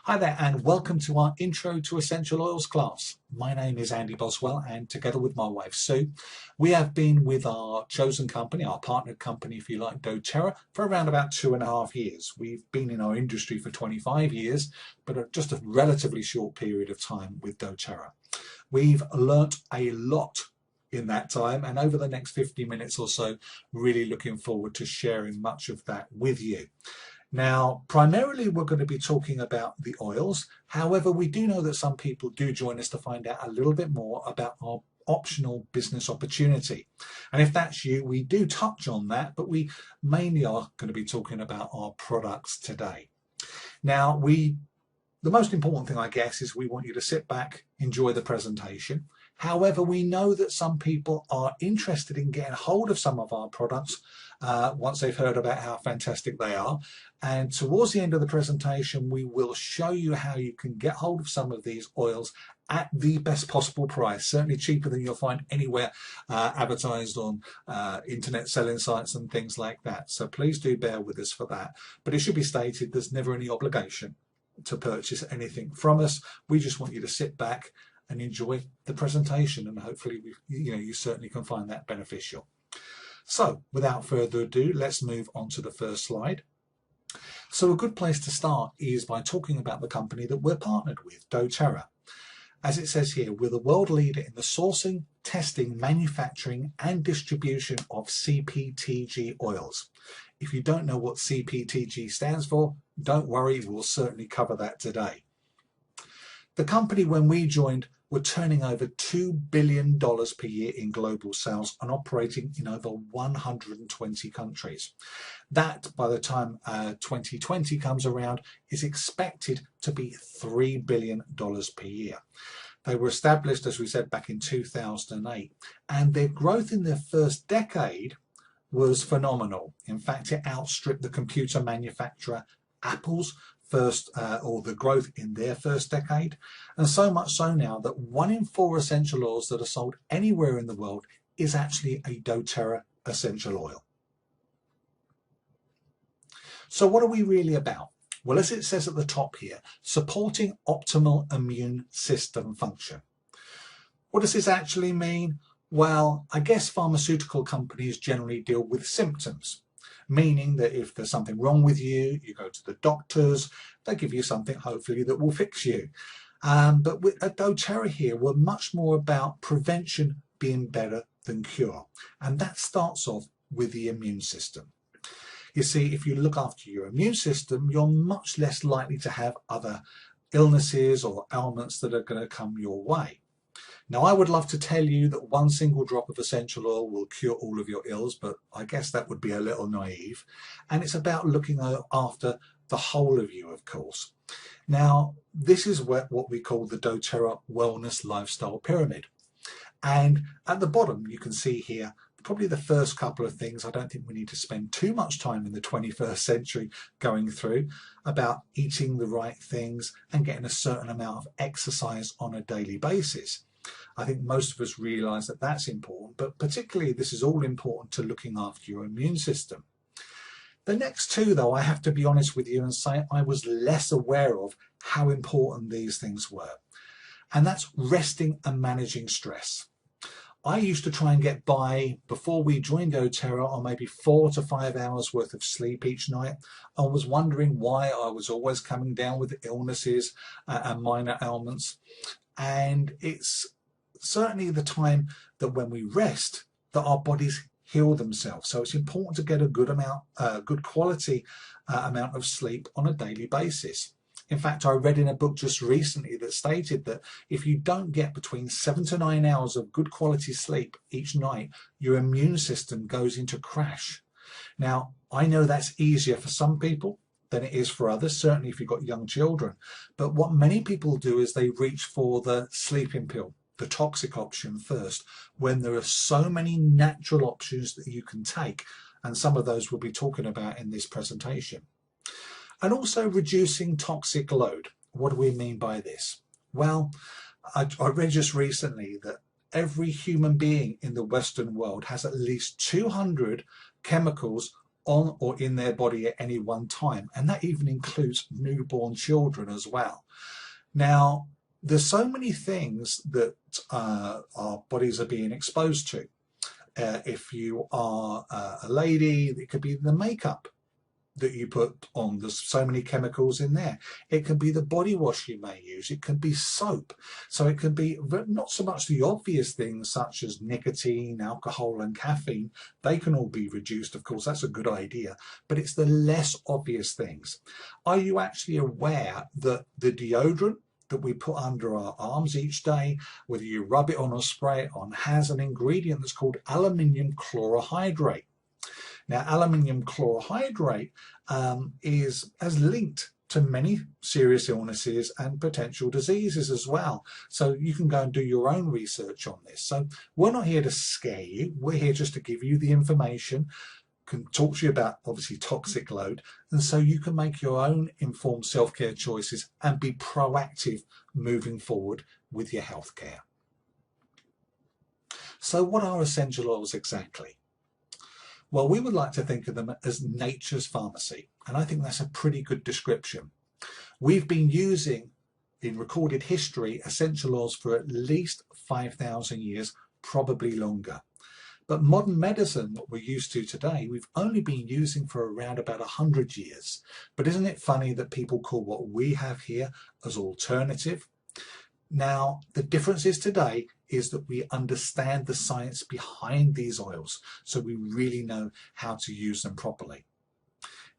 Hi there and welcome to our Intro to Essential Oils class. My name is Andy Boswell and together with my wife Sue, we have been with our chosen company, our partnered company if you like, doTERRA, for around about 2.5 years. We've been in our industry for 25 years, but just a relatively short period of time with doTERRA. We've learnt a lot in that time, and over the next 50 minutes or so, really looking forward to sharing much of that with you. Now, primarily we're going to be talking about the oils. However, we do know that some people do join us to find out a little bit more about our optional business opportunity. And if that's you, we do touch on that, but we mainly are going to be talking about our products today. Now, the most important thing, I guess, is we want you to sit back, enjoy the presentation. However, we know that some people are interested in getting hold of some of our products once they've heard about how fantastic they are. And towards the end of the presentation, we will show you how you can get hold of some of these oils at the best possible price, certainly cheaper than you'll find anywhere advertised on internet selling sites and things like that. So please do bear with us for that. But it should be stated, there's never any obligation to purchase anything from us. We just want you to sit back and enjoy the presentation, and hopefully you certainly can find that beneficial. So without further ado, let's move on to the first slide. So a good place to start is by talking about the company that we're partnered with, doTERRA. As it says here, we're the world leader in the sourcing, testing, manufacturing and distribution of CPTG oils. If you don't know what CPTG stands for, don't worry, we'll certainly cover that today. The company, when we joined, were turning over $2 billion per year in global sales and operating in over 120 countries. That, by the time 2020 comes around, is expected to be $3 billion per year. They were established, as we said, back in 2008, and their growth in their first decade was phenomenal. In fact, it outstripped the computer manufacturer Apple's the growth in their first decade, and so much so now that 1 in 4 essential oils that are sold anywhere in the world is actually a doTERRA essential oil. So what are we really about? Well, as it says at the top here, supporting optimal immune system function. What does this actually mean? Well, I guess pharmaceutical companies generally deal with symptoms, meaning that if there's something wrong with you, you go to the doctors, they give you something hopefully that will fix you. But at doTERRA here, we're much more about prevention being better than cure. And that starts off with the immune system. You see, if you look after your immune system, you're much less likely to have other illnesses or ailments that are going to come your way. Now, I would love to tell you that 1 single drop of essential oil will cure all of your ills, but I guess that would be a little naive. And it's about looking after the whole of you, of course. Now, this is what we call the doTERRA Wellness Lifestyle Pyramid. And at the bottom, you can see here, probably the first couple of things I don't think we need to spend too much time in the 21st century going through, about eating the right things and getting a certain amount of exercise on a daily basis. I think most of us realise that that's important, but particularly this is all important to looking after your immune system. The next two, though, I have to be honest with you and say I was less aware of how important these things were. And that's resting and managing stress. I used to try and get by, before we joined doTERRA, on maybe 4 to 5 hours worth of sleep each night. I was wondering why I was always coming down with illnesses and minor ailments. And it's certainly the time that when we rest that our bodies heal themselves. So it's important to get a good quality amount of sleep on a daily basis. In fact, I read in a book just recently that stated that if you don't get between 7 to 9 hours of good quality sleep each night, your immune system goes into crash. Now, I know that's easier for some people than it is for others, certainly if you've got young children. But what many people do is they reach for the sleeping pill, the toxic option first, when there are so many natural options that you can take, and some of those we'll be talking about in this presentation. And also reducing toxic load. What do we mean by this? Well, I read just recently that every human being in the Western world has at least 200 chemicals on or in their body at any one time, and that even includes newborn children as well. Now, there's so many things that our bodies are being exposed to. If you are a lady, it could be the makeup that you put on. There's so many chemicals in there. It can be the body wash you may use. It can be soap. So it can be not so much the obvious things such as nicotine, alcohol and caffeine. They can all be reduced. Of course, that's a good idea, but it's the less obvious things. Are you actually aware that the deodorant that we put under our arms each day, whether you rub it on or spray it on, has an ingredient that's called aluminium chlorohydrate? Now, aluminium chlorohydrate is linked to many serious illnesses and potential diseases as well. So you can go and do your own research on this. So we're not here to scare you. We're here just to give you the information, can talk to you about obviously toxic load, and so you can make your own informed self-care choices and be proactive moving forward with your healthcare. So what are essential oils exactly? Well, we would like to think of them as nature's pharmacy, and I think that's a pretty good description. We've been using, in recorded history, essential oils for at least 5,000 years, probably longer. But modern medicine, what we're used to today, we've only been using for around about 100 years. But isn't it funny that people call what we have here as alternative? Now, the difference is today is that we understand the science behind these oils, so we really know how to use them properly.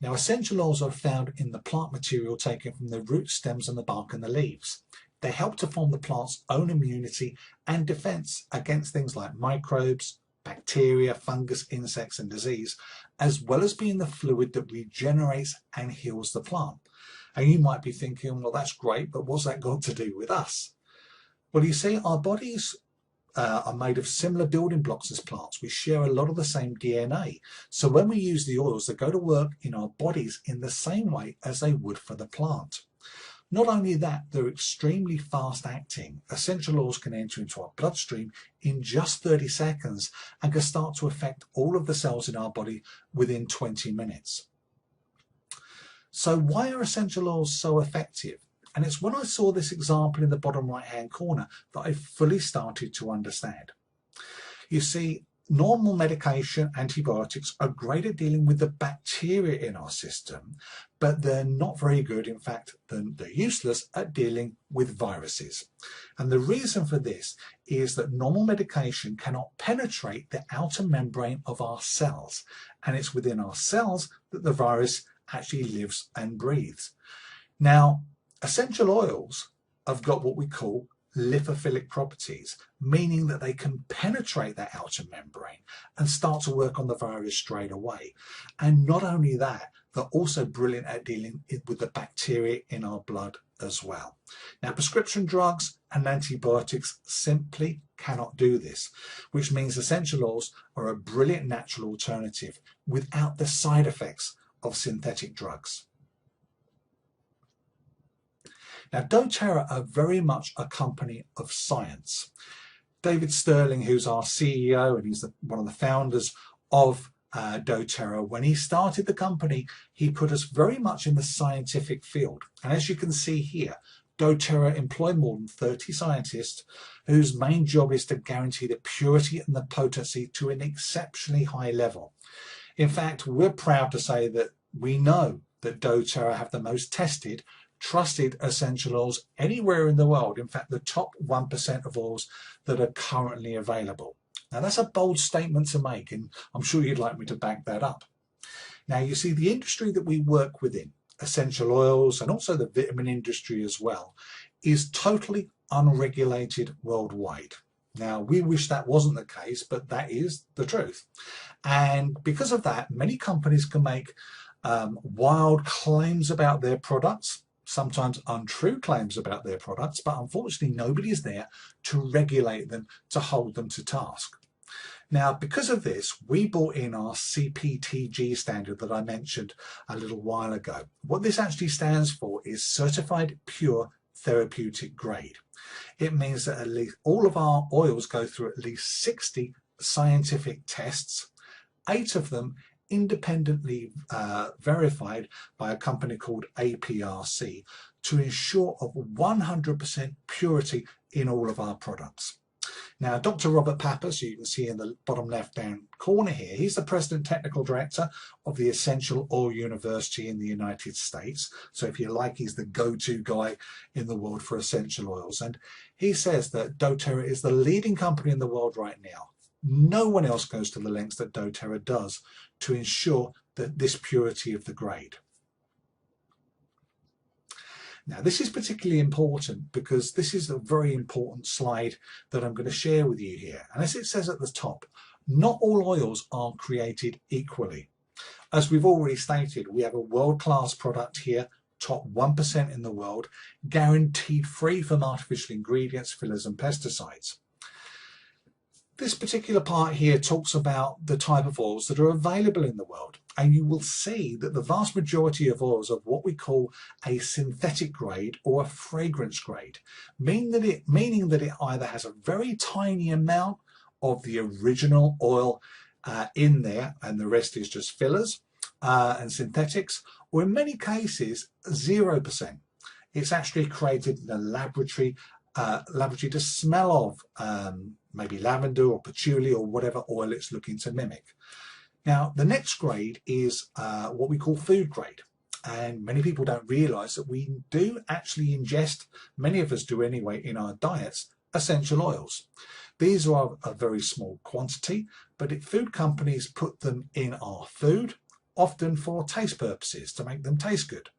Now, essential oils are found in the plant material taken from the roots, stems and the bark and the leaves. They help to form the plant's own immunity and defense against things like microbes, bacteria, fungus, insects and disease, as well as being the fluid that regenerates and heals the plant. And you might be thinking, well, that's great, but what's that got to do with us? Well, you see, our bodies are made of similar building blocks as plants. We share a lot of the same DNA. So when we use the oils, they go to work in our bodies in the same way as they would for the plant. Not only that, they're extremely fast acting. Essential oils can enter into our bloodstream in just 30 seconds and can start to affect all of the cells in our body within 20 minutes. So why are essential oils so effective? And it's when I saw this example in the bottom right hand corner that I fully started to understand. You see, normal medication, antibiotics, are great at dealing with the bacteria in our system, but they're not very good. In fact, they're useless at dealing with viruses. And the reason for this is that normal medication cannot penetrate the outer membrane of our cells. And it's within our cells that the virus actually lives and breathes. Now, essential oils have got what we call lipophilic properties, meaning that they can penetrate that outer membrane and start to work on the virus straight away. And not only that, they're also brilliant at dealing with the bacteria in our blood as well. Now, prescription drugs and antibiotics simply cannot do this, which means essential oils are a brilliant natural alternative without the side effects of synthetic drugs. Now, doTERRA are very much a company of science. David Sterling, who's our CEO and he's one of the founders of doTERRA, when he started the company, he put us very much in the scientific field. And as you can see here, doTERRA employ more than 30 scientists whose main job is to guarantee the purity and the potency to an exceptionally high level. In fact, we're proud to say that we know that doTERRA have the most tested, trusted essential oils anywhere in the world. In fact, the top 1% of oils that are currently available. Now, that's a bold statement to make, and I'm sure you'd like me to back that up. Now, you see, the industry that we work within, essential oils and also the vitamin industry as well, is totally unregulated worldwide. Now, we wish that wasn't the case, but that is the truth. And because of that, many companies can make wild claims about their products, sometimes untrue claims about their products, but unfortunately nobody is there to regulate them, to hold them to task. Now, because of this, we brought in our CPTG standard that I mentioned a little while ago. What this actually stands for is Certified Pure Therapeutic Grade. It means that at least all of our oils go through at least 60 scientific tests, 8 of them independently verified by a company called APRC to ensure of 100% purity in all of our products. Now, Dr. Robert Pappas, you can see in the bottom left-hand corner here, he's the President Technical Director of the Essential Oil University in the United States. So if you like, he's the go-to guy in the world for essential oils. And he says that doTERRA is the leading company in the world right now. No one else goes to the lengths that doTERRA does to ensure that this purity of the grade. Now, this is particularly important because this is a very important slide that I'm going to share with you here. And as it says at the top, not all oils are created equally. As we've already stated, we have a world-class product here, top 1% in the world, guaranteed free from artificial ingredients, fillers and pesticides. This particular part here talks about the type of oils that are available in the world, and you will see that the vast majority of oils are what we call a synthetic grade or a fragrance grade, meaning that it either has a very tiny amount of the original oil in there and the rest is just fillers and synthetics, or in many cases 0%. It's actually created in a laboratory to smell of maybe lavender or patchouli or whatever oil it's looking to mimic. Now, the next grade is what we call food grade. And many people don't realize that we do actually ingest, many of us do anyway in our diets, essential oils. These are a very small quantity, but food companies put them in our food, often for taste purposes, to make them taste good.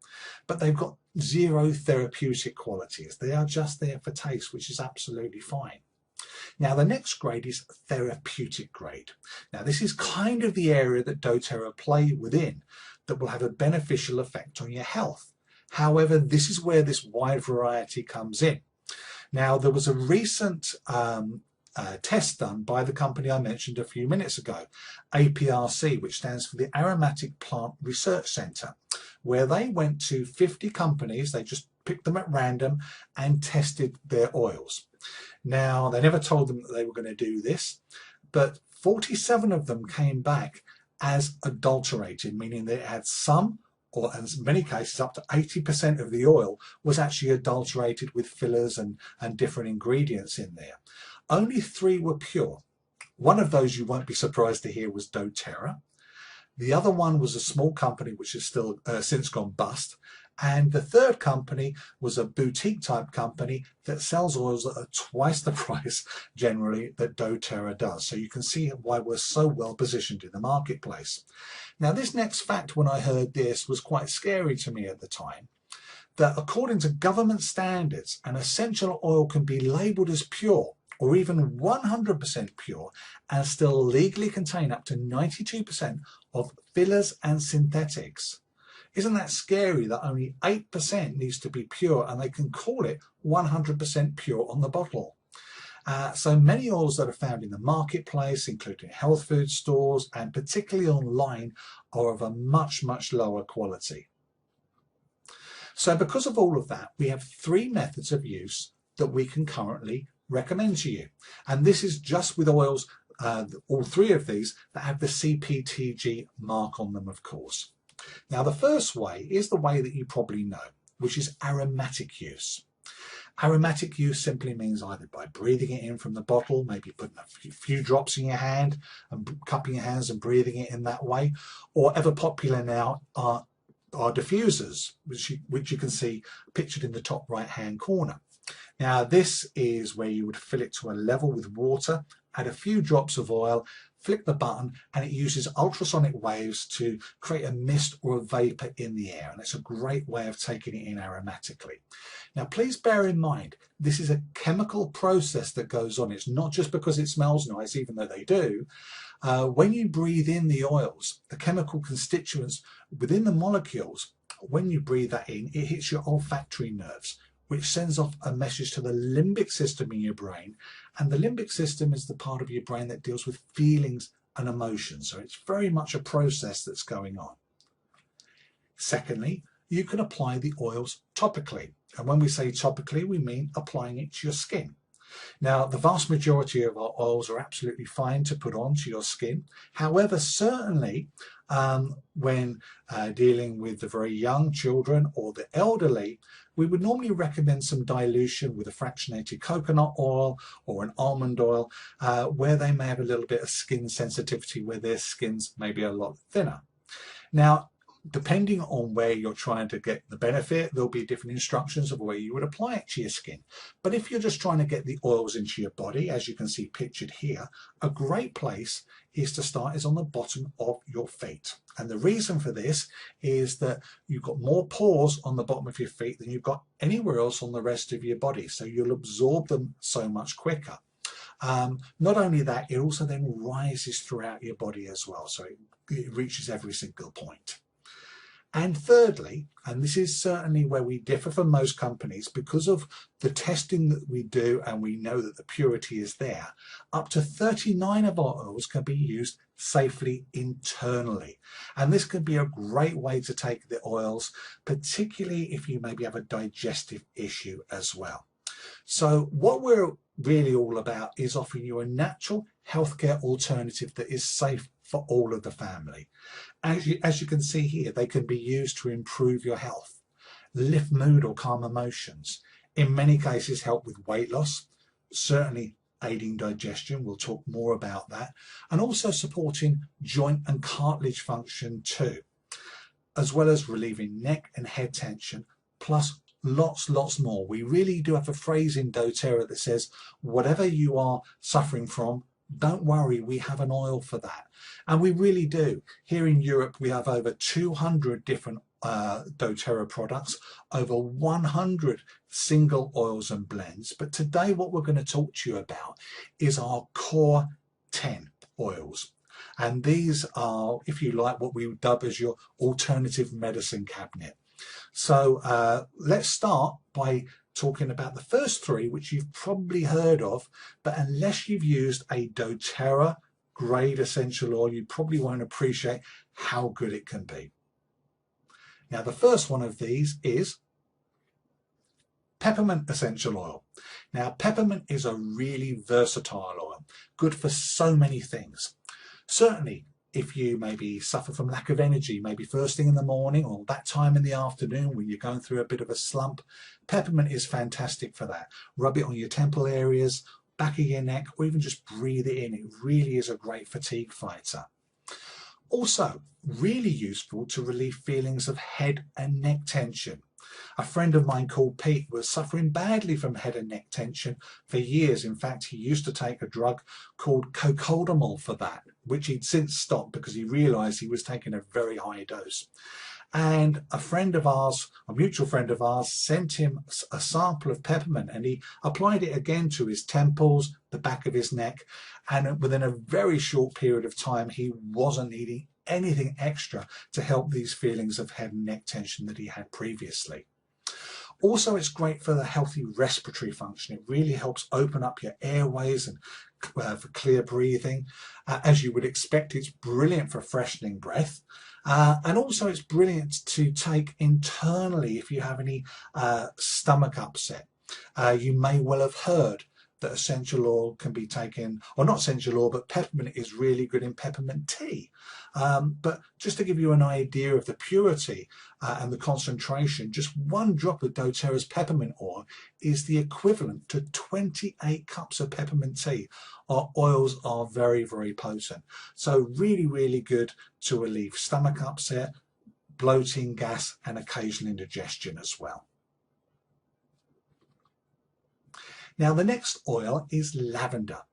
But they've got zero therapeutic qualities. They are just there for taste, which is absolutely fine. Now, the next grade is therapeutic grade. Now, this is kind of the area that doTERRA play within that will have a beneficial effect on your health. However, this is where this wide variety comes in. Now, there was a recent test done by the company I mentioned a few minutes ago, APRC, which stands for the Aromatic Plant Research Center, where they went to 50 companies, they just picked them at random and tested their oils. Now, they never told them that they were going to do this, but 47 of them came back as adulterated, meaning they had some, or in many cases up to 80% of the oil was actually adulterated with fillers and different ingredients in there. Only 3 were pure. One of those, you won't be surprised to hear, was doTERRA. The other one was a small company which has still since gone bust. And the third company was a boutique type company that sells oils that are twice the price generally that doTERRA does. So you can see why we're so well positioned in the marketplace. Now, this next fact, when I heard this, was quite scary to me at the time, that according to government standards, an essential oil can be labelled as pure or even 100% pure and still legally contain up to 92% of fillers and synthetics. Isn't that scary that only 8% needs to be pure and they can call it 100% pure on the bottle? So many oils that are found in the marketplace, including health food stores and particularly online, are of a much, much lower quality. So because of all of that, we have 3 methods of use that we can currently recommend to you. And this is just with oils, all 3 of these that have the CPTG mark on them, of course. Now, the first way is the way that you probably know, which is aromatic use. Aromatic use simply means either by breathing it in from the bottle, maybe putting a few drops in your hand and cupping your hands and breathing it in that way, or ever popular now are diffusers, which you can see pictured in the top right hand corner. Now, this is where you would fill it to a level with water, add a few drops of oil, flick the button, and it uses ultrasonic waves to create a mist or a vapor in the air, and it's a great way of taking it in aromatically. Now, please bear in mind, this is a chemical process that goes on. It's not just because it smells nice, even though they do. When you breathe in the oils, the chemical constituents within the molecules, when you breathe that in, it hits your olfactory nerves, which sends off a message to the limbic system in your brain. And the limbic system is the part of your brain that deals with feelings and emotions. So it's very much a process that's going on. Secondly, you can apply the oils topically. And when we say topically, we mean applying it to your skin. Now, the vast majority of our oils are absolutely fine to put onto your skin. However, certainly when dealing with the very young children or the elderly, we would normally recommend some dilution with a fractionated coconut oil or an almond oil, where they may have a little bit of skin sensitivity, where their skins may be a lot thinner. Now, depending on where you're trying to get the benefit, there'll be different instructions of where you would apply it to your skin. But if you're just trying to get the oils into your body, as you can see pictured here, a great place is to start is on the bottom of your feet. And the reason for this is that you've got more pores on the bottom of your feet than you've got anywhere else on the rest of your body. So you'll absorb them so much quicker. Not only that, it also then rises throughout your body as well. So it reaches every single point. And thirdly, and this is certainly where we differ from most companies, because of the testing that we do and we know that the purity is there, up to 39 of our oils can be used safely internally. And this can be a great way to take the oils, particularly if you maybe have a digestive issue as well. So what we're really all about is offering you a natural healthcare alternative that is safe for all of the family. As you can see here, they can be used to improve your health, lift mood or calm emotions, in many cases help with weight loss, certainly aiding digestion, we'll talk more about that, and also supporting joint and cartilage function too, as well as relieving neck and head tension, plus lots more. We really do have a phrase in doTERRA that says, whatever you are suffering from, don't worry, we have an oil for that. And we really do. Here in Europe, we have over 200 different doTERRA products, over 100 single oils and blends. But today what we're going to talk to you about is our core 10 oils. And these are, if you like, what we would dub as your alternative medicine cabinet. So let's start by talking about the first three, which you've probably heard of, but unless you've used a doTERRA grade essential oil, you probably won't appreciate how good it can be. Now, the first one of these is peppermint essential oil. Now, peppermint is a really versatile oil, good for so many things. Certainly, if you maybe suffer from lack of energy, maybe first thing in the morning or that time in the afternoon when you're going through a bit of a slump, peppermint is fantastic for that. Rub it on your temple areas, back of your neck, or even just breathe it in. It really is a great fatigue fighter. Also, really useful to relieve feelings of head and neck tension. A friend of mine called Pete was suffering badly from head and neck tension for years. In fact, he used to take a drug called cocodamol for that, which he'd since stopped because he realized he was taking a very high dose. And a friend of ours, a mutual friend of ours, sent him a sample of peppermint, and he applied it again to his temples, the back of his neck, and within a very short period of time, he wasn't needing anything extra to help these feelings of head and neck tension that he had previously. Also, it's great for the healthy respiratory function. It really helps open up your airways and for clear breathing. As you would expect, it's brilliant for freshening breath. And also it's brilliant to take internally if you have any stomach upset. You may well have heard that essential oil can be taken, or not essential oil, but peppermint is really good in peppermint tea. But just to give you an idea of the purity and the concentration, just one drop of doTERRA's peppermint oil is the equivalent to 28 cups of peppermint tea. Our oils are very, very potent. So really good to relieve stomach upset, bloating, gas, and occasional indigestion as well. Now, the next oil is lavender.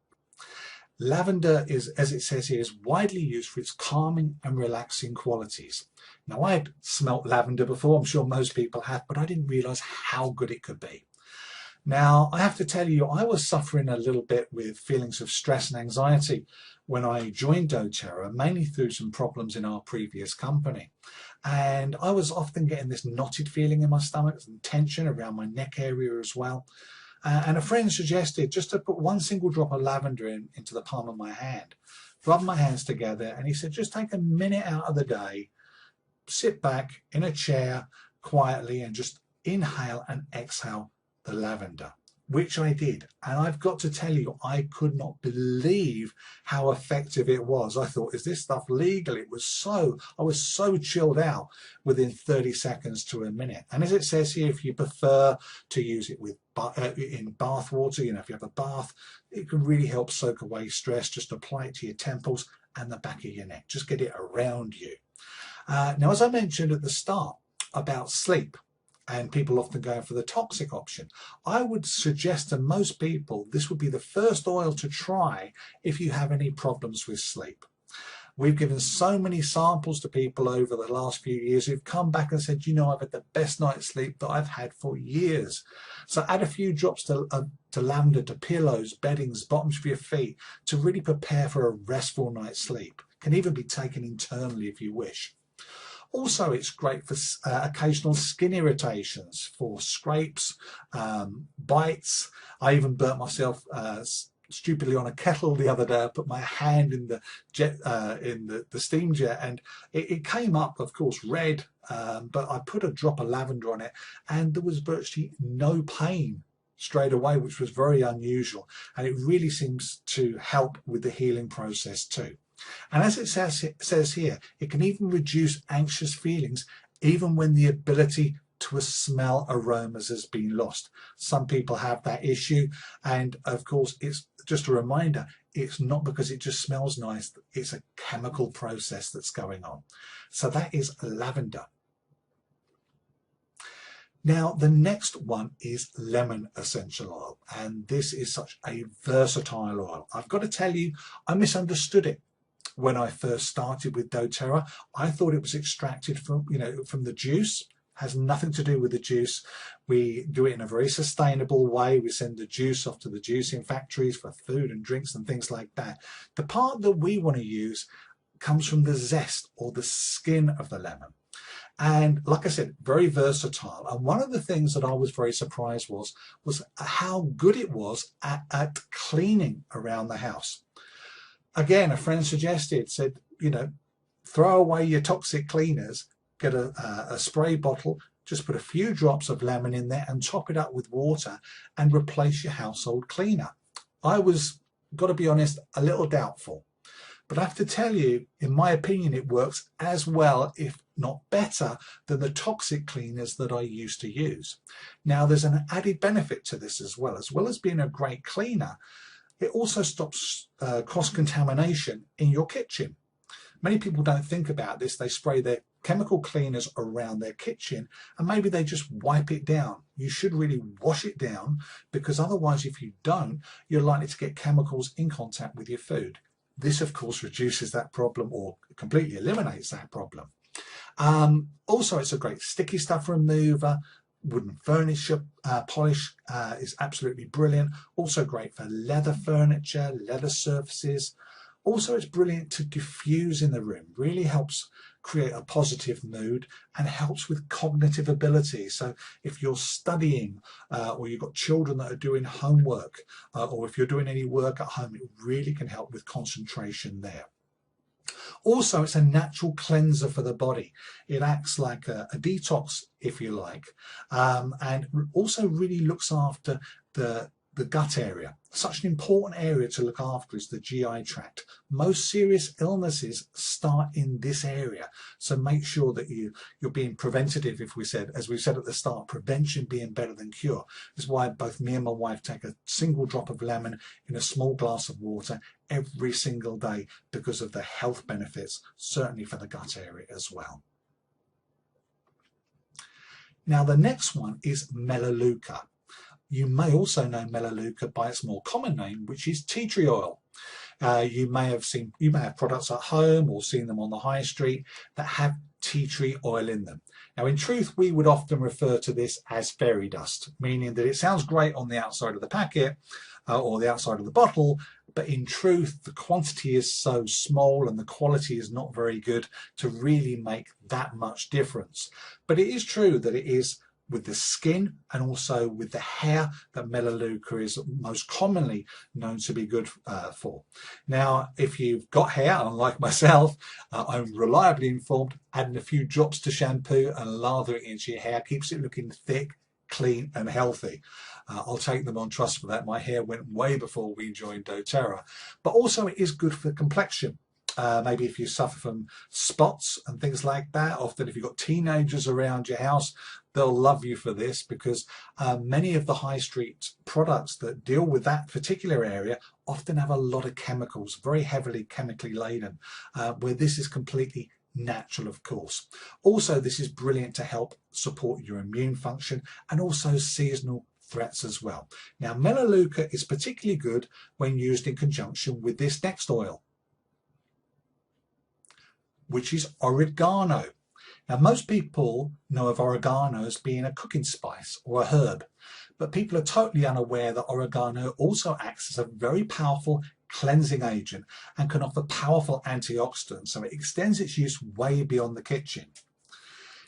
Lavender is, as it says here, is widely used for its calming and relaxing qualities. Now, I'd smelt lavender before, I'm sure most people have, but I didn't realize how good it could be. Now, I have to tell you, I was suffering a little bit with feelings of stress and anxiety when I joined doTERRA, mainly through some problems in our previous company. And I was often getting this knotted feeling in my stomach and tension around my neck area as well. And a friend suggested just to put one single drop of lavender into the palm of my hand, rub my hands together, and he said, just take a minute out of the day, sit back in a chair quietly and just inhale and exhale the lavender. which I did. And I've got to tell you, I could not believe how effective it was. I thought, is this stuff legal? I was so chilled out within 30 seconds to a minute. And as it says here, if you prefer to use it with in bath water, you know, if you have a bath, it can really help soak away stress. Just apply it to your temples and the back of your neck. Just get it around you. Now, as I mentioned at the start about sleep, and people often go for the toxic option, I would suggest to most people this would be the first oil to try if you have any problems with sleep. We've given so many samples to people over the last few years who've come back and said, you know, I've had the best night's sleep that I've had for years. So add a few drops to lavender, to pillows, beddings, bottoms for your feet, to really prepare for a restful night's sleep. Can even be taken internally if you wish. Also, it's great for occasional skin irritations, for scrapes, bites. I even burnt myself stupidly on a kettle the other day. I put my hand in the jet, in the steam jet, and it came up, of course, red. But I put a drop of lavender on it, and there was virtually no pain straight away, which was very unusual. And it really seems to help with the healing process too. And as it says here, it can even reduce anxious feelings, even when the ability to smell aromas has been lost. Some people have that issue, and of course, it's just a reminder, it's not because it just smells nice, it's a chemical process that's going on. So that is lavender. Now, the next one is lemon essential oil, and this is such a versatile oil. I've got to tell you, I misunderstood it. When I first started with doTERRA, I thought it was extracted from, from the juice. Has nothing to do with the juice. We do it in a very sustainable way. We send the juice off to the juicing factories for food and drinks and things like that. The part that we want to use comes from the zest or the skin of the lemon. And like I said, very versatile. And one of the things that I was very surprised was how good it was at cleaning around the house. Again, a friend said, throw away your toxic cleaners, get a spray bottle, just put a few drops of lemon in there and top it up with water and replace your household cleaner. I was, got to be honest, a little doubtful. But I have to tell you, in my opinion, it works as well, if not better, than the toxic cleaners that I used to use. Now, there's an added benefit to this as well as being a great cleaner. It also stops cross-contamination in your kitchen. Many people don't think about this. They spray their chemical cleaners around their kitchen and maybe they just wipe it down. You should really wash it down, because otherwise, if you don't, you're likely to get chemicals in contact with your food. This, of course, reduces that problem or completely eliminates that problem. Also, it's a great sticky stuff remover. Wooden furniture polish is absolutely brilliant. Also great for leather furniture, leather surfaces. Also, it's brilliant to diffuse in the room. Really helps create a positive mood and helps with cognitive ability. So if you're studying or you've got children that are doing homework or if you're doing any work at home, it really can help with concentration there. Also, it's a natural cleanser for the body. It acts like a detox, if you like, and also really looks after the gut area. Such an important area to look after is the GI tract. Most serious illnesses start in this area. So make sure that you're being preventative, as we said at the start, prevention being better than cure. That's why both me and my wife take a single drop of lemon in a small glass of water every single day because of the health benefits, certainly for the gut area as well. Now, the next one is Melaleuca. You may also know Melaleuca by its more common name, which is tea tree oil. You may have products at home or seen them on the high street that have tea tree oil in them. Now, in truth, we would often refer to this as fairy dust, meaning that it sounds great on the outside of the packet or the outside of the bottle, but in truth, the quantity is so small and the quality is not very good to really make that much difference. But it is true that it is with the skin and also with the hair that Melaleuca is most commonly known to be good for. Now, if you've got hair, unlike myself, I'm reliably informed adding a few drops to shampoo and lather it into your hair keeps it looking thick, clean and healthy. I'll take them on trust for that. My hair went way before we joined doTERRA. But also it is good for complexion. Maybe if you suffer from spots and things like that, often if you've got teenagers around your house, they'll love you for this, because many of the high street products that deal with that particular area often have a lot of chemicals, very heavily chemically laden, where this is completely natural, of course. Also, this is brilliant to help support your immune function and also seasonal threats as well. Now, Melaleuca is particularly good when used in conjunction with this next oil, which is oregano. Now, most people know of oregano as being a cooking spice or a herb, but people are totally unaware that oregano also acts as a very powerful cleansing agent and can offer powerful antioxidants, so it extends its use way beyond the kitchen.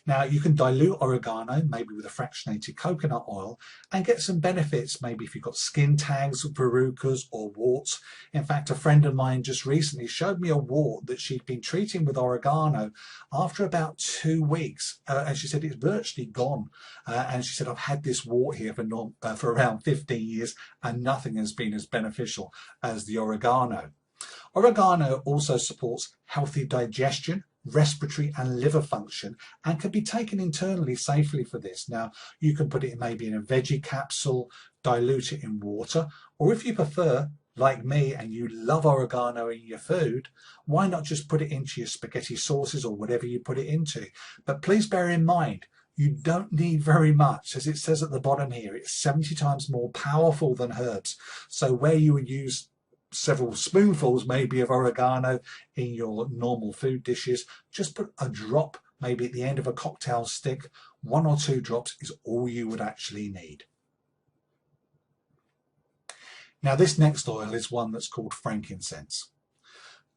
Now, you can dilute oregano, maybe with a fractionated coconut oil, and get some benefits, maybe if you've got skin tags, verrucas or warts. In fact, a friend of mine just recently showed me a wart that she'd been treating with oregano after about 2 weeks, and she said it's virtually gone. And she said, I've had this wart here for around 15 years and nothing has been as beneficial as the oregano. Oregano also supports healthy digestion, respiratory and liver function, and can be taken internally safely for this. Now, you can put it maybe in a veggie capsule, dilute it in water, or if you prefer, like me, and you love oregano in your food, why not just put it into your spaghetti sauces or whatever you put it into? But please bear in mind, you don't need very much. As it says at the bottom here, it's 70 times more powerful than herbs. So where you would use several spoonfuls maybe of oregano in your normal food dishes, just put a drop maybe at the end of a cocktail stick. 1 or 2 drops is all you would actually need. Now, this next oil is one that's called frankincense.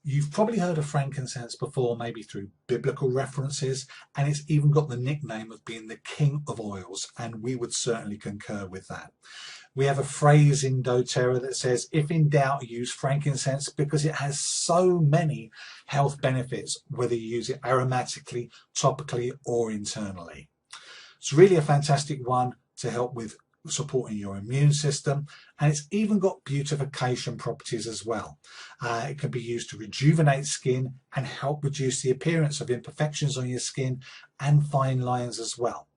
You've probably heard of frankincense before, maybe through biblical references, and it's even got the nickname of being the king of oils, and we would certainly concur with that. We have a phrase in doTERRA that says, if in doubt, use frankincense, because it has so many health benefits, whether you use it aromatically, topically, or internally. It's really a fantastic one to help with supporting your immune system, and it's even got beautification properties as well. It can be used to rejuvenate skin and help reduce the appearance of imperfections on your skin and fine lines as well.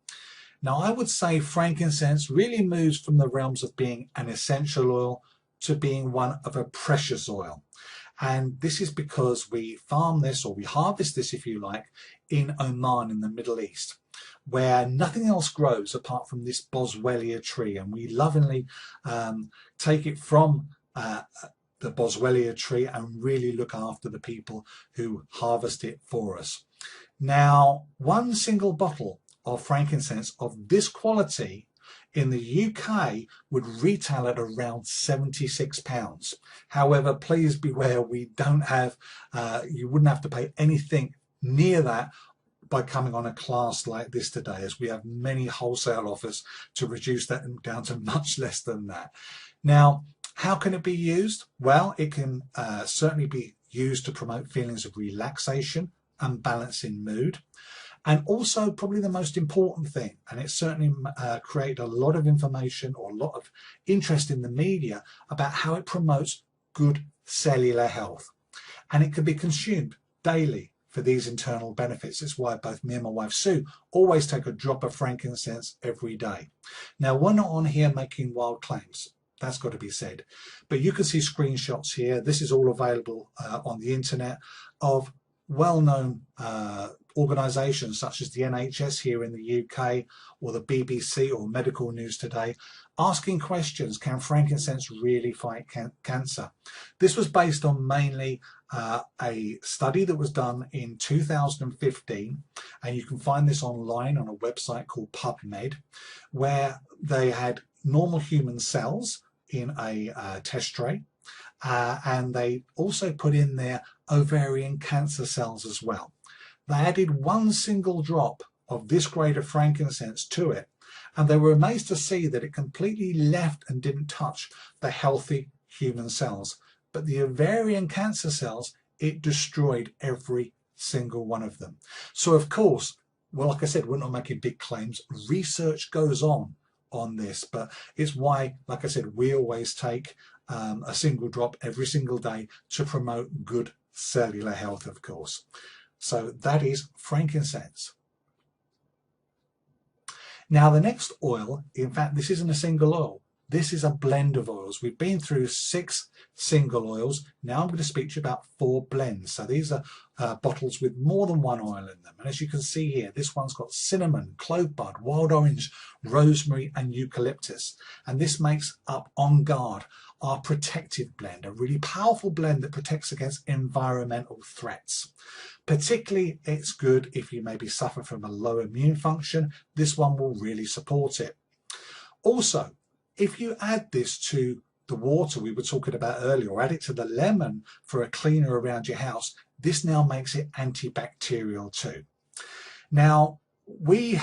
Now, I would say frankincense really moves from the realms of being an essential oil to being one of a precious oil. And this is because we farm this, or we harvest this, if you like, in Oman in the Middle East, where nothing else grows apart from this boswellia tree. And we lovingly take it from the boswellia tree and really look after the people who harvest it for us. Now, one single bottle of frankincense of this quality in the UK would retail at around £76. However, please beware, we don't have, you wouldn't have to pay anything near that by coming on a class like this today, as we have many wholesale offers to reduce that down to much less than that. Now, how can it be used? Well, it can certainly be used to promote feelings of relaxation and balance in mood. And also, probably the most important thing, and it certainly created a lot of information or a lot of interest in the media about how it promotes good cellular health. And it can be consumed daily for these internal benefits. It's why both me and my wife Sue always take a drop of frankincense every day. Now, we're not on here making wild claims. That's got to be said. But you can see screenshots here. This is all available on the internet of well-known organisations such as the NHS here in the UK, or the BBC or Medical News Today, asking questions, can frankincense really fight cancer? This was based on mainly a study that was done in 2015, and you can find this online on a website called PubMed, where they had normal human cells in a test tray, and they also put in their ovarian cancer cells as well. They added 1 single drop of this grade of frankincense to it, and they were amazed to see that it completely left and didn't touch the healthy human cells. But the ovarian cancer cells, it destroyed every single one of them. So of course, well, like I said, we're not making big claims. Research goes on on this, but it's why, like I said, we always take a single drop every single day to promote good cellular health, of course. So that is frankincense. Now the next oil, in fact, this isn't a single oil. This is a blend of oils. We've been through 6 single oils. Now I'm going to speak to you about 4 blends. So these are bottles with more than one oil in them. And as you can see here, this one's got cinnamon, clove bud, wild orange, rosemary and eucalyptus. And this makes up On Guard, our protective blend, a really powerful blend that protects against environmental threats. Particularly, it's good if you maybe suffer from a low immune function. This one will really support it. Also, if you add this to the water we were talking about earlier, or add it to the lemon for a cleaner around your house, this now makes it antibacterial too. Now, we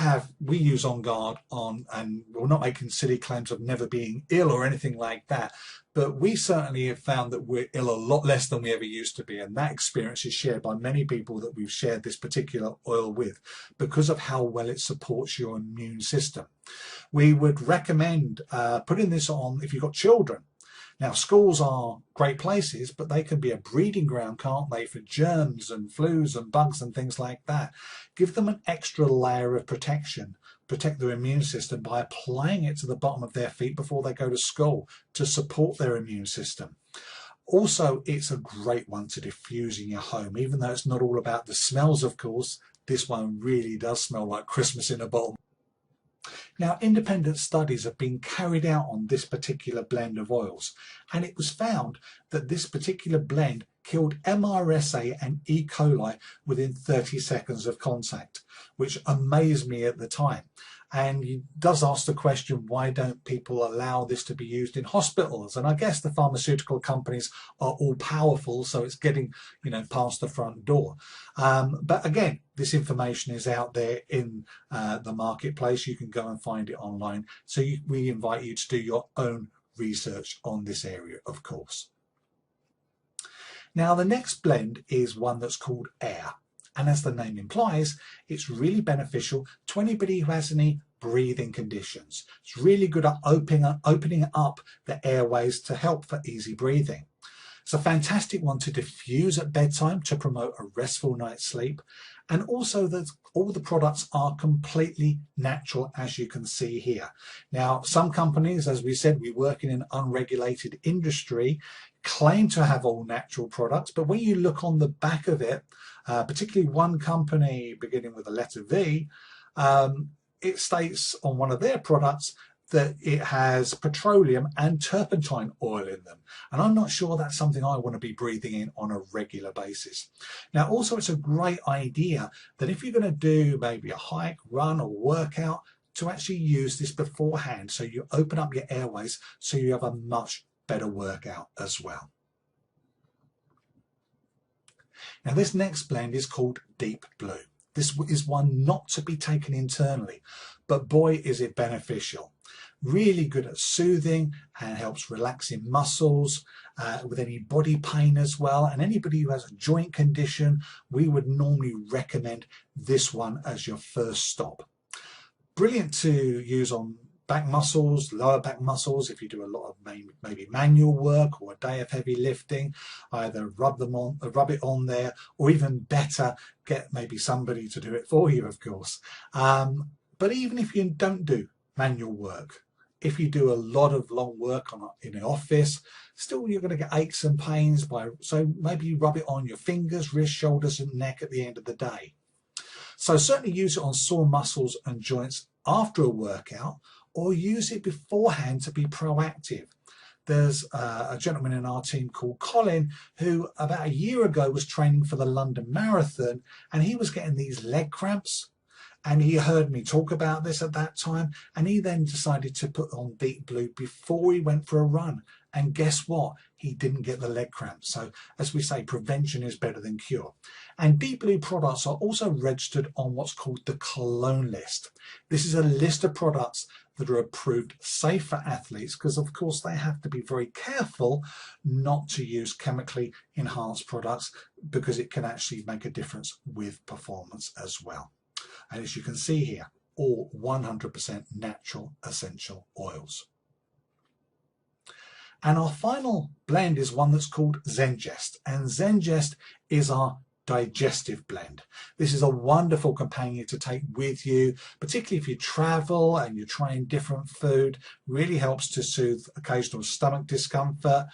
use On Guard and we're not making silly claims of never being ill or anything like that, but we certainly have found that we're ill a lot less than we ever used to be, and that experience is shared by many people that we've shared this particular oil with because of how well it supports your immune system. We would recommend putting this on if you've got children. Now, schools are great places, but they can be a breeding ground, can't they, for germs and flus and bugs and things like that. Give them an extra layer of protection, protect their immune system by applying it to the bottom of their feet before they go to school to support their immune system. Also, it's a great one to diffuse in your home, even though it's not all about the smells, of course. This one really does smell like Christmas in a bottle. Now, independent studies have been carried out on this particular blend of oils, and it was found that this particular blend killed MRSA and E. coli within 30 seconds of contact, which amazed me at the time. And it does ask the question, why don't people allow this to be used in hospitals? And I guess the pharmaceutical companies are all powerful, so it's getting, past the front door. But again, this information is out there in the marketplace. You can go and find it online. So we invite you to do your own research on this area, of course. Now, the next blend is one that's called Air. And as the name implies, it's really beneficial to anybody who has any breathing conditions. It's really good at opening up the airways to help for easy breathing. It's a fantastic one to diffuse at bedtime to promote a restful night's sleep. And also that all the products are completely natural, as you can see here. Now, some companies, as we said, we work in an unregulated industry, claim to have all natural products, but when you look on the back of it, particularly one company beginning with the letter V, it states on one of their products that it has petroleum and turpentine oil in them. And I'm not sure that's something I want to be breathing in on a regular basis. Now, also, it's a great idea that if you're going to do maybe a hike, run or workout, to actually use this beforehand so you open up your airways so you have a much better workout as well. Now, this next blend is called Deep Blue. This is one not to be taken internally, but boy, is it beneficial. Really good at soothing and helps relaxing muscles with any body pain as well. And anybody who has a joint condition, we would normally recommend this one as your first stop. Brilliant to use on back muscles, lower back muscles, if you do a lot of maybe manual work or a day of heavy lifting, either rub it on there, or even better, get maybe somebody to do it for you, of course. But even if you don't do manual work, if you do a lot of long work in an office, still you're going to get aches and pains so maybe you rub it on your fingers, wrists, shoulders and neck at the end of the day. So certainly use it on sore muscles and joints after a workout, or use it beforehand to be proactive. There's a gentleman in our team called Colin who about a year ago was training for the London Marathon, and he was getting these leg cramps, and he heard me talk about this at that time, and he then decided to put on Deep Blue before he went for a run. And guess what? He didn't get the leg cramps. So as we say, prevention is better than cure. And Deep Blue products are also registered on what's called the Cologne list. This is a list of products that are approved safe for athletes, because of course they have to be very careful not to use chemically enhanced products, because it can actually make a difference with performance as well. And as you can see here, all 100% natural essential oils. And our final blend is one that's called Zengest, and Zengest is our digestive blend. This is a wonderful companion to take with you, particularly if you travel and you're trying different food. Really helps to soothe occasional stomach discomfort,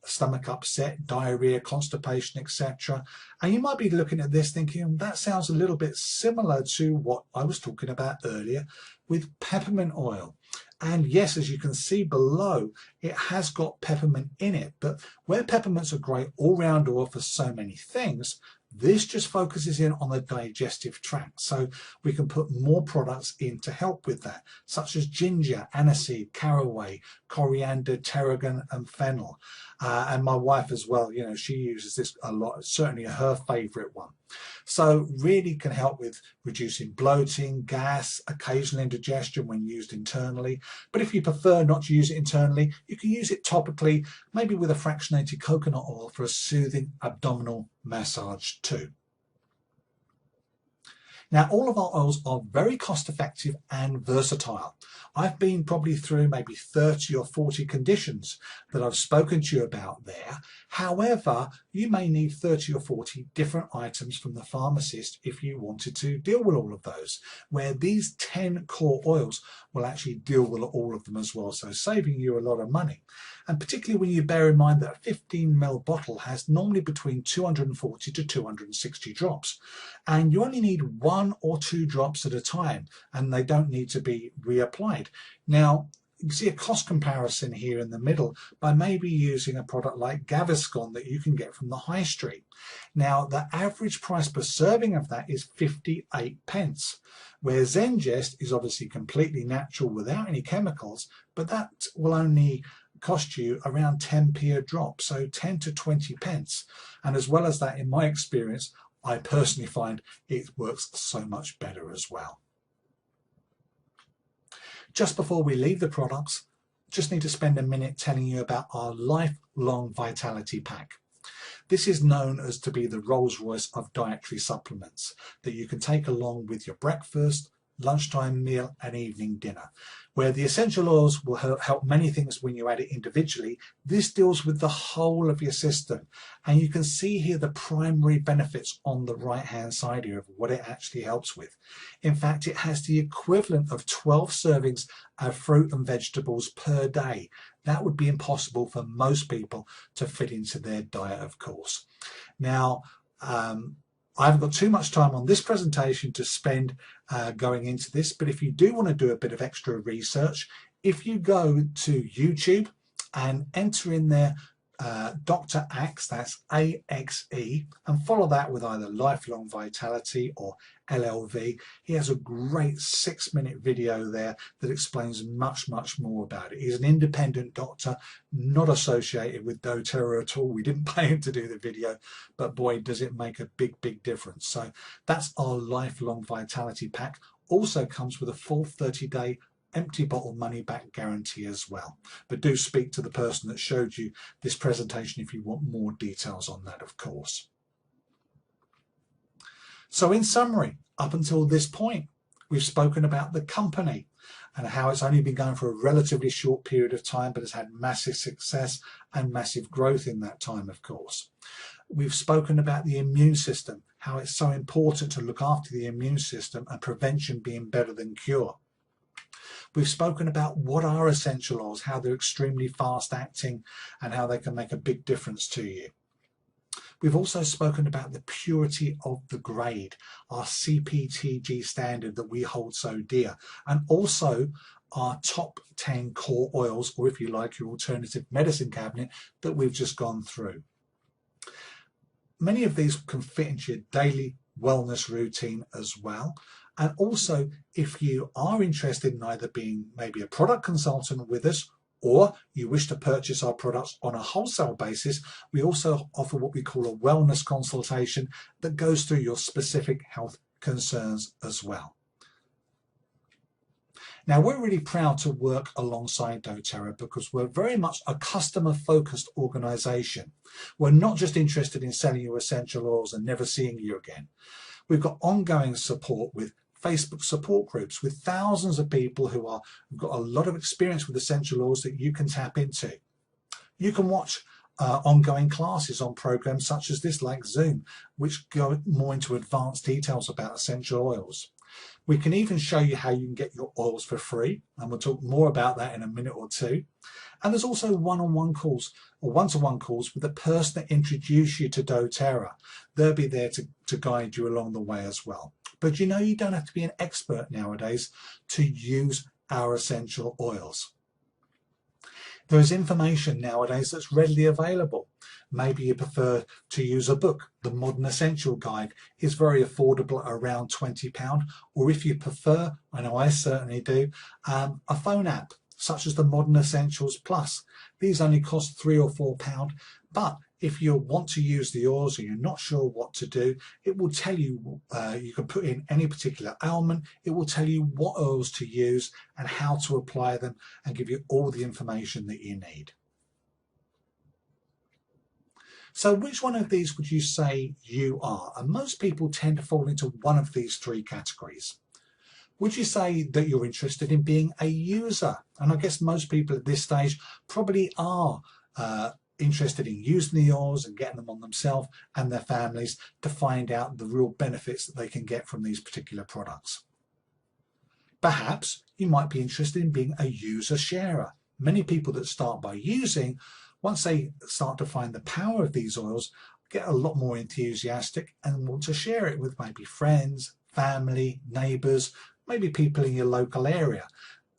stomach upset, diarrhea, constipation, etc. And you might be looking at this thinking, that sounds a little bit similar to what I was talking about earlier with peppermint oil. And yes, as you can see below, it has got peppermint in it, but where peppermint's a great all-round oil for so many things, this just focuses in on the digestive tract, so we can put more products in to help with that, such as ginger, aniseed, caraway, coriander, tarragon and fennel. And my wife as well, you know, she uses this a lot, certainly her favorite one. So really can help with reducing bloating, gas, occasional indigestion when used internally. But if you prefer not to use it internally, you can use it topically, maybe with a fractionated coconut oil for a soothing abdominal massage too. Now, all of our oils are very cost effective and versatile. I've been probably through maybe 30 or 40 conditions that I've spoken to you about there. However, you may need 30 or 40 different items from the pharmacist if you wanted to deal with all of those, where these 10 core oils will actually deal with all of them as well, so saving you a lot of money. And particularly when you bear in mind that a 15 ml bottle has normally between 240 to 260 drops, and you only need 1 or 2 drops at a time, and they don't need to be reapplied. Now, you can see a cost comparison here in the middle by maybe using a product like Gaviscon that you can get from the high street. Now, the average price per serving of that is 58 pence, where Zengest is obviously completely natural without any chemicals, but that will only cost you around 10p a drop, so 10 to 20 pence. And as well as that, in my experience, I personally find it works so much better as well. Just before we leave the products, just need to spend a minute telling you about our Lifelong Vitality Pack. This is known as to be the Rolls-Royce of dietary supplements that you can take along with your breakfast, lunchtime meal and evening dinner. Where the essential oils will help many things when you add it individually, this deals with the whole of your system. And you can see here the primary benefits on the right hand side here of what it actually helps with. In fact, it has the equivalent of 12 servings of fruit and vegetables per day. That would be impossible for most people to fit into their diet, of course. Now, I haven't got too much time on this presentation to spend going into this, but if you do want to do a bit of extra research, if you go to YouTube and enter in there Dr. Axe, that's AXE, and follow that with either Lifelong Vitality or LLV. He has a great 6-minute video there that explains much more about it. He's an independent doctor, not associated with doTERRA at all. We didn't pay him to do the video, but boy, does it make a big difference. So that's our Lifelong Vitality Pack. Also comes with a full 30-day empty bottle money back guarantee as well. But do speak to the person that showed you this presentation if you want more details on that, of course. So in summary, up until this point, we've spoken about the company and how it's only been going for a relatively short period of time, but has had massive success and massive growth in that time, of course. We've spoken about the immune system, how it's so important to look after the immune system and prevention being better than cure. We've spoken about what are essential oils, how they're extremely fast acting and how they can make a big difference to you. We've also spoken about the purity of the grade, our CPTG standard that we hold so dear, and also our top 10 core oils, or if you like, your alternative medicine cabinet that we've just gone through. Many of these can fit into your daily wellness routine as well. And also, if you are interested in either being maybe a product consultant with us, or you wish to purchase our products on a wholesale basis, we also offer what we call a wellness consultation that goes through your specific health concerns as well. Now, we're really proud to work alongside doTERRA because we're very much a customer-focused organisation. We're not just interested in selling you essential oils and never seeing you again. We've got ongoing support with Facebook support groups with thousands of people who've got a lot of experience with essential oils that you can tap into. You can watch ongoing classes on programs such as this, like Zoom, which go more into advanced details about essential oils. We can even show you how you can get your oils for free, and we'll talk more about that in a minute or two. And there's also one-on-one calls or one-to-one calls with the person that introduced you to doTERRA. They'll be there to guide you along the way as well. But you know, you don't have to be an expert nowadays to use our essential oils. There is information nowadays that's readily available. Maybe you prefer to use a book. The Modern Essential Guide is very affordable, around £20. Or if you prefer, I know I certainly do, a phone app such as the Modern Essentials Plus. These only cost £3 or £4, but if you want to use the oils and you're not sure what to do, it will tell you, you can put in any particular ailment, it will tell you what oils to use and how to apply them and give you all the information that you need. So which one of these would you say you are? And most people tend to fall into one of these three categories. Would you say that you're interested in being a user? And I guess most people at this stage probably are interested in using the oils and getting them on themselves and their families to find out the real benefits that they can get from these particular products. Perhaps you might be interested in being a user sharer. Many people that start by using, once they start to find the power of these oils, get a lot more enthusiastic and want to share it with maybe friends, family, neighbours, maybe people in your local area,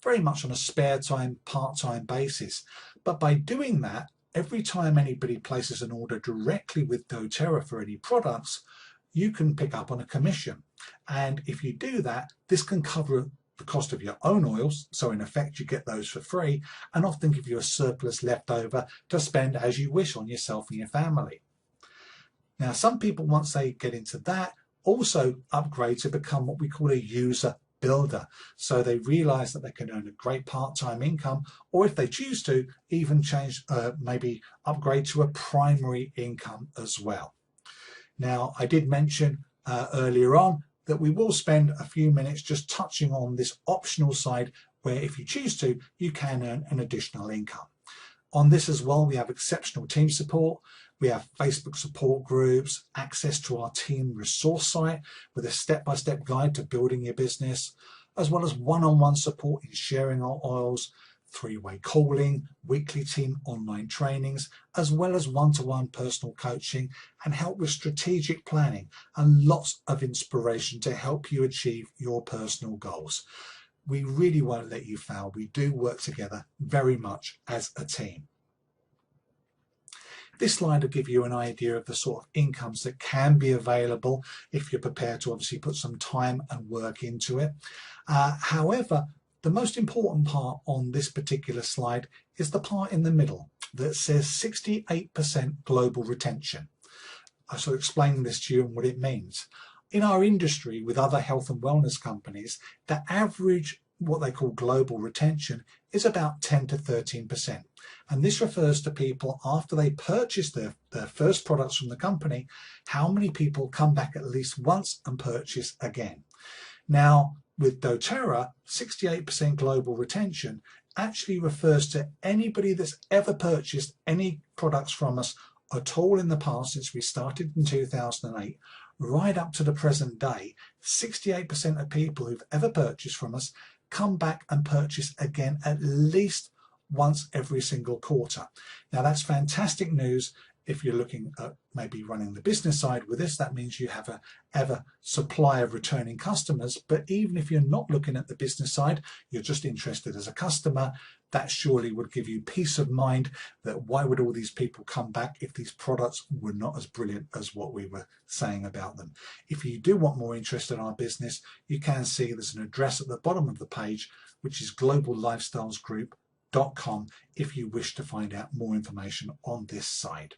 very much on a spare time, part-time basis. But by doing that, every time anybody places an order directly with doTERRA for any products, you can pick up on a commission. And if you do that, this can cover the cost of your own oils, so in effect you get those for free, and often give you a surplus left over to spend as you wish on yourself and your family. Now, some people, once they get into that, also upgrade to become what we call a user builder. So they realize that they can earn a great part-time income, or if they choose to, even change, maybe upgrade to a primary income as well. Now, I did mention earlier on that we will spend a few minutes just touching on this optional side, where if you choose to, you can earn an additional income. On this as well, we have exceptional team support. We have Facebook support groups, access to our team resource site with a step-by-step guide to building your business, as well as one-on-one support in sharing our oils, three-way calling, weekly team online trainings, as well as one-to-one personal coaching and help with strategic planning, and lots of inspiration to help you achieve your personal goals. We really won't let you fail. We do work together very much as a team. This slide will give you an idea of the sort of incomes that can be available if you're prepared to obviously put some time and work into it. However, the most important part on this particular slide is the part in the middle that says 68% global retention. I shall explain this to you and what it means. In our industry with other health and wellness companies, the average what they call global retention is about 10 to 13%. And this refers to people after they purchase their first products from the company, how many people come back at least once and purchase again. Now, with doTERRA, 68% global retention actually refers to anybody that's ever purchased any products from us at all in the past since we started in 2008, right up to the present day. 68% of people who've ever purchased from us come back and purchase again at least once every single quarter. Now, that's fantastic news. If you're looking at maybe running the business side with this, that means you have a ever supply of returning customers. But even if you're not looking at the business side, you're just interested as a customer, that surely would give you peace of mind that why would all these people come back if these products were not as brilliant as what we were saying about them. If you do want more interest in our business, you can see there's an address at the bottom of the page, which is globallifestylesgroup.com if you wish to find out more information on this side.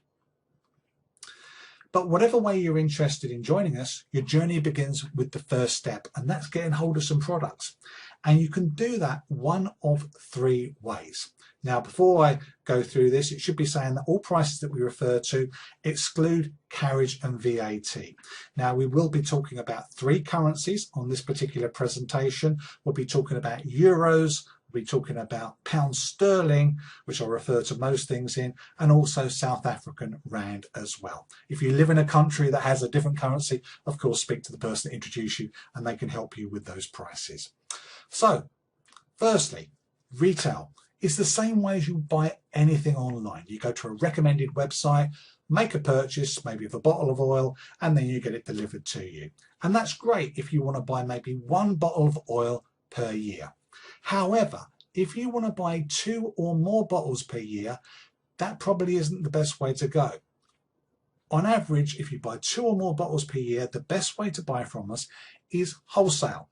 But whatever way you're interested in joining us, your journey begins with the first step, and that's getting hold of some products. And you can do that one of three ways. Now, before I go through this, it should be saying that all prices that we refer to exclude carriage and VAT. Now, we will be talking about three currencies on this particular presentation. We'll be talking about euros, we'll be talking about pound sterling, which I'll refer to most things in, and also South African rand as well. If you live in a country that has a different currency, of course, speak to the person that introduced you and they can help you with those prices. So, firstly, retail is the same way as you buy anything online. You go to a recommended website, make a purchase, maybe of a bottle of oil, and then you get it delivered to you. And that's great if you want to buy maybe one bottle of oil per year. However, if you want to buy 2 or more bottles per year, that probably isn't the best way to go. On average, if you buy 2 or more bottles per year, the best way to buy from us is wholesale.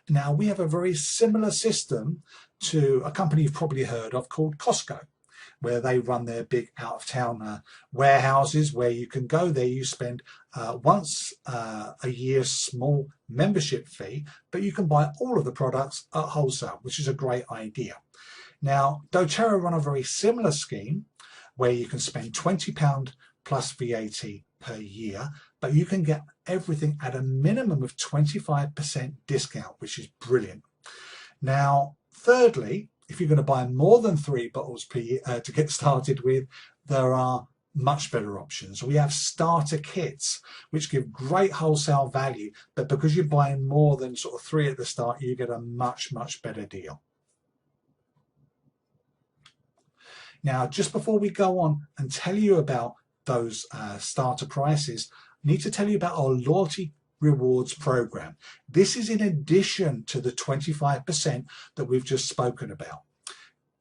Now, we have a very similar system to a company you've probably heard of called Costco, where they run their big out-of-town warehouses where you can go there. You spend once a year small membership fee, but you can buy all of the products at wholesale, which is a great idea. Now, doTERRA run a very similar scheme where you can spend £20 plus VAT per year, but you can get everything at a minimum of 25% discount, which is brilliant. Now, thirdly, if you're going to buy more than 3 bottles per year to get started with, there are much better options. We have starter kits, which give great wholesale value, but because you're buying more than sort of 3 at the start, you get a much, much better deal. Now, just before we go on and tell you about those starter prices, I need to tell you about our loyalty rewards program. This is in addition to the 25% that we've just spoken about.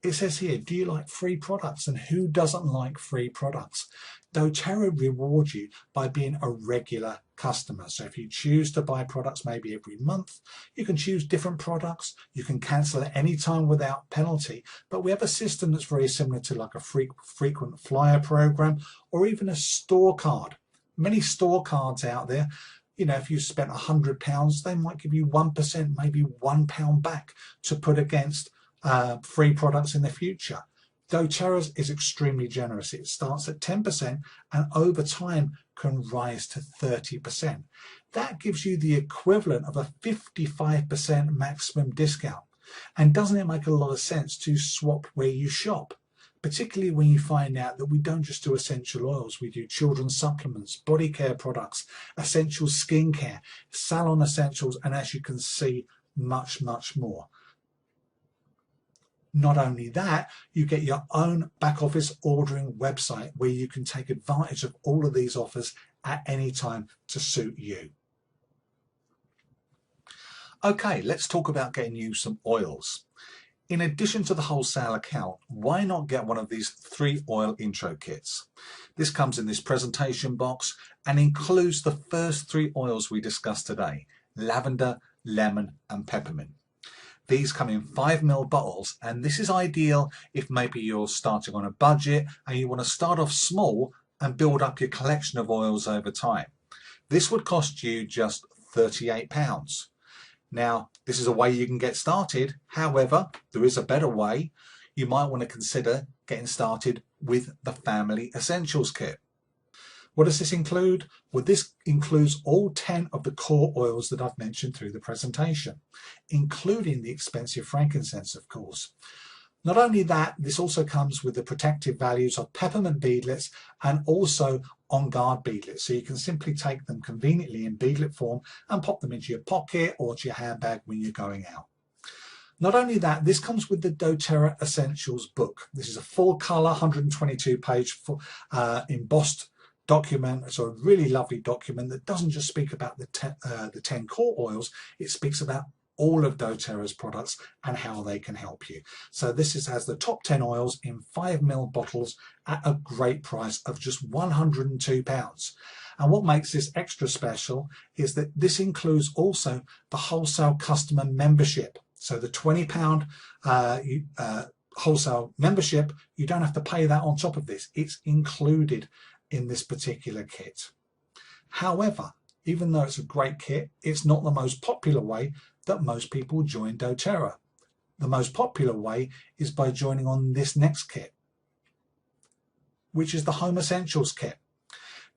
It says here, do you like free products? And who doesn't like free products? doTERRA rewards you by being a regular customer. So if you choose to buy products maybe every month, you can choose different products. You can cancel at any time without penalty. But we have a system that's very similar to like a frequent flyer program or even a store card. Many store cards out there, you know, if you spent £100, they might give you 1%, maybe £1 back to put against free products in the future. doTERRA's is extremely generous. It starts at 10% and over time can rise to 30%. That gives you the equivalent of a 55% maximum discount. And doesn't it make a lot of sense to swap where you shop? Particularly when you find out that we don't just do essential oils, we do children's supplements, body care products, essential skincare, salon essentials, and as you can see, much, much more. Not only that, you get your own back office ordering website where you can take advantage of all of these offers at any time to suit you. Okay, let's talk about getting you some oils. In addition to the wholesale account, why not get one of these 3 oil intro kits? This comes in this presentation box and includes the first 3 oils we discussed today: lavender, lemon and peppermint. These come in 5 ml bottles, and this is ideal if maybe you're starting on a budget and you want to start off small and build up your collection of oils over time. This would cost you just £38. Now, this is a way you can get started. However, there is a better way. You might want to consider getting started with the Family Essentials Kit. What does this include? Well, this includes all 10 of the core oils that I've mentioned through the presentation, including the expensive frankincense, of course. Not only that, this also comes with the protective values of peppermint beadlets and also On Guard beadlets. So you can simply take them conveniently in beadlet form and pop them into your pocket or to your handbag when you're going out. Not only that, this comes with the doTERRA Essentials book. This is a full colour, 122-page embossed document. It's a really lovely document that doesn't just speak about the 10 core oils, it speaks about all of doTERRA's products and how they can help you. So this has the top 10 oils in 5 ml bottles at a great price of just £102. And what makes this extra special is that this includes also the wholesale customer membership. So the £20 wholesale membership, you don't have to pay that on top of this. It's included in this particular kit. However, even though it's a great kit, it's not the most popular way that most people join doTERRA. The most popular way is by joining on this next kit, which is the Home Essentials kit.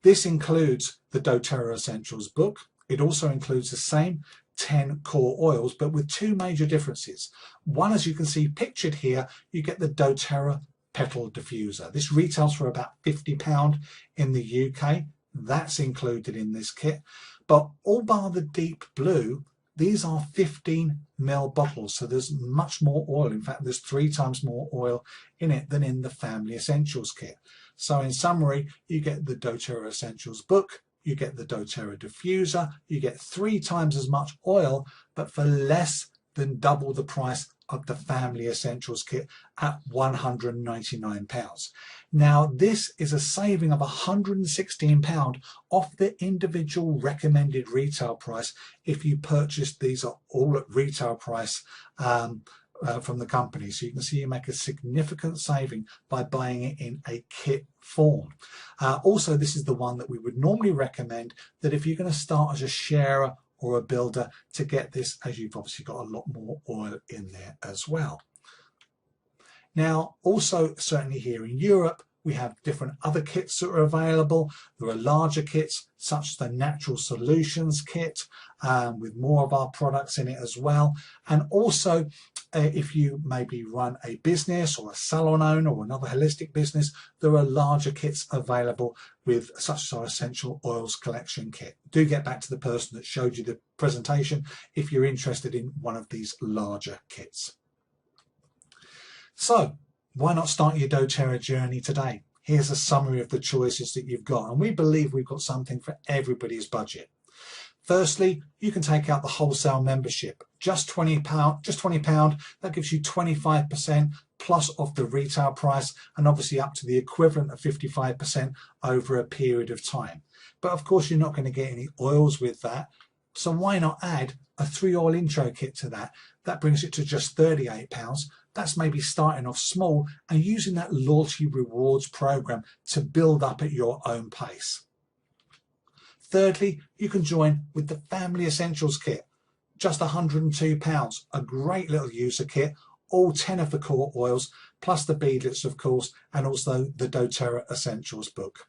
This includes the doTERRA Essentials book. It also includes the same 10 core oils, but with two major differences. One, as you can see pictured here, you get the doTERRA Petal Diffuser. This retails for about £50 in the UK. That's included in this kit. But all bar the deep blue, these are 15ml bottles, so there's much more oil. In fact, there's 3 times more oil in it than in the Family Essentials kit. So in summary, you get the doTERRA Essentials book, you get the doTERRA Diffuser, you get 3 times as much oil, but for less than double the price of the Family Essentials kit at £199. Now this is a saving of £116 off the individual recommended retail price if you purchase these are all at retail price from the company. So you can see you make a significant saving by buying it in a kit form. Also, this is the one that we would normally recommend that if you're going to start as a sharer or a builder to get this, as you've obviously got a lot more oil in there as well. Now, also certainly here in Europe, we have different other kits that are available. There are larger kits such as the Natural Solutions kit with more of our products in it as well. And also if you maybe run a business or a salon owner or another holistic business, there are larger kits available with such as our Essential Oils Collection kit. Do get back to the person that showed you the presentation if you're interested in one of these larger kits. So why not start your doTERRA journey today? Here's a summary of the choices that you've got, and we believe we've got something for everybody's budget. Firstly, you can take out the wholesale membership, just £20. That gives you 25% plus off the retail price, and obviously up to the equivalent of 55% over a period of time. But of course, you're not going to get any oils with that. So why not add a 3-oil intro kit to that? That brings it to just £38. That's maybe starting off small and using that loyalty rewards program to build up at your own pace. Thirdly, you can join with the Family Essentials kit, just £102, a great little user kit, all 10 of the core oils, plus the beadlets of course, and also the doTERRA Essentials book.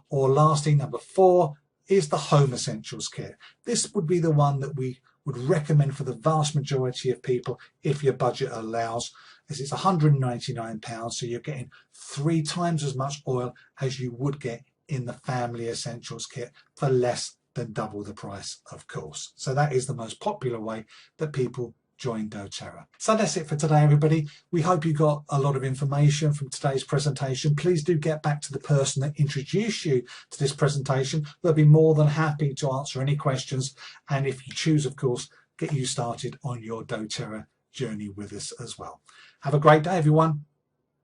Or lastly, number 4 is the Home Essentials kit. This would be the one that we would recommend for the vast majority of people if your budget allows, as it's £199, so you're getting 3 times as much oil as you would get in the Family Essentials kit for less than double the price, of course. So that is the most popular way that people join doTERRA. So that's it for today, everybody. We hope you got a lot of information from today's presentation. Please do get back to the person that introduced you to this presentation. They'll be more than happy to answer any questions, and if you choose, of course, get you started on your doTERRA journey with us as well. Have a great day, everyone.